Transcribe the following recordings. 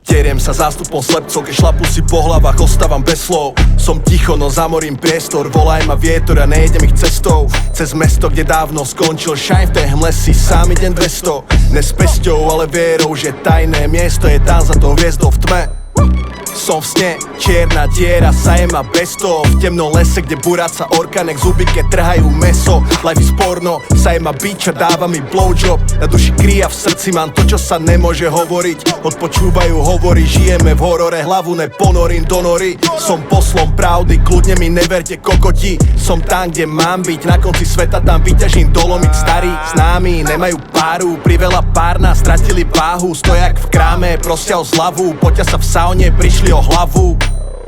Teriem sa zástupom slepcov, keď šlapu si po hlavách, ostávam bez slov. Som ticho, no zamorím priestor, volaj ma vietor a nejdem ich cestou. Cez mesto, kde dávno skončil šajn, v tej hmle si sám idem 200. Ne s pesťou, ale vierou, že tajné miesto je tam za tou hviezdou v tme. Som v sne, čierna diera, sajem ma bez toho. V temnom lese, kde buráca orka, nech zuby, keď trhajú meso. Life is porno, sajem ma bič a dáva mi blowjob. Na duši kry a v srdci mám to, čo sa nemôže hovoriť. Odpočúvajú hovory, žijeme v horore, hlavu neponorím do nory. Som poslom pravdy, kľudne mi neverte kokoti. Som tam, kde mám byť, na konci sveta tam vyťažím dolomit. Starí známi nemajú páru, priveľa párna, stratili váhu. Stojak v kráme, prosia o zľavu, poťa sa v saune, prišli o hlavu.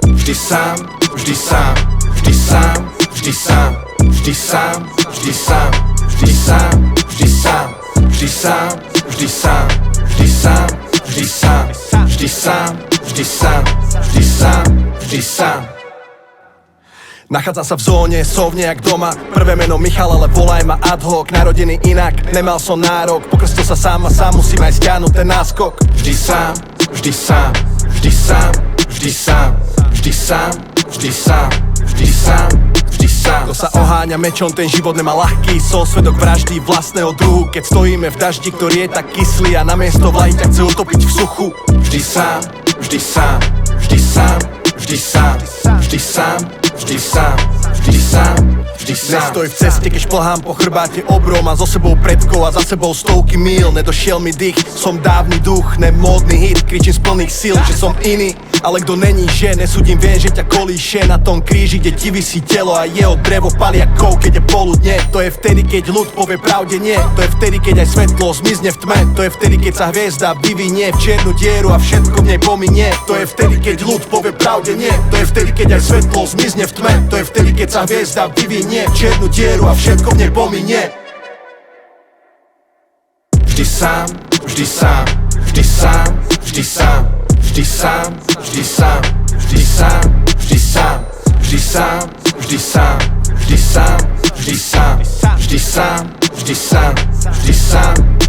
Vždy sám, vždy sám, vždy sám, vždy sám, vždy sám, vždy sám, vždy sám, vždy sám, vždy sám, vždy sám, vždy sám, vždy sám, vždy sám, vždy sám, vždy sám, vždy sám. Nachádzam sa v zóne, som nejak doma. Prvé meno Michal, ale volaj ma ad hoc. Narodený inak, nemal som nárok. Pokrstil sa sám a sám musím aj stiahnuť ten náskok. Vždy sám, vždy sám, vždy sám, vždy sám, vždy sám, vždy sám, vždy sám, vždy sám. Kto sa oháňa mečom, ten život nemá ľahký. Som svedok vraždy vlastného druhu, keď stojíme v daždi, ktorý je tak kyslý a namiesto vlahy ťa chce utopiť v suchu. Vždy sám, vždy sám, vždy sám, vždy sám, vždy sám, vždy sám, vždy sám, vždy sám. Nestoj v ceste, keď šplhám po chrbáte obrom. Mám so sebou predkov a za sebou stovky míl. Nedošiel mi dých, som dávny duch, nemódny hit. Kričím z plných síl, že som iný. Ale kto není, že nesúdim, viem, že ťa kolíše na tom kríži, kde ti visí telo a jeho drevo palia kov, keď je poludne. To je vtedy, keď ľud povie pravde nie. To je vtedy, keď aj svetlo zmizne v tme. To je vtedy, keď sa hviezda vyvinie v čiernu dieru a všetko v nej pominie. To je vtedy, keď ľud povie pravde nie. To je vtedy, keď aj svetlo zmizne v tme. To je vtedy, keď sa hviezda vyvinie v čiernu dieru a všetko v nej pominie. Vždy sám, vždy sám, vždy sám, vždy sám, vždy sám, vždy sám, vždy sám, vždy sám, vždy sám, vždy sám, vždy sám, vždy sám, vždy sám, vždy sám, vždy sám.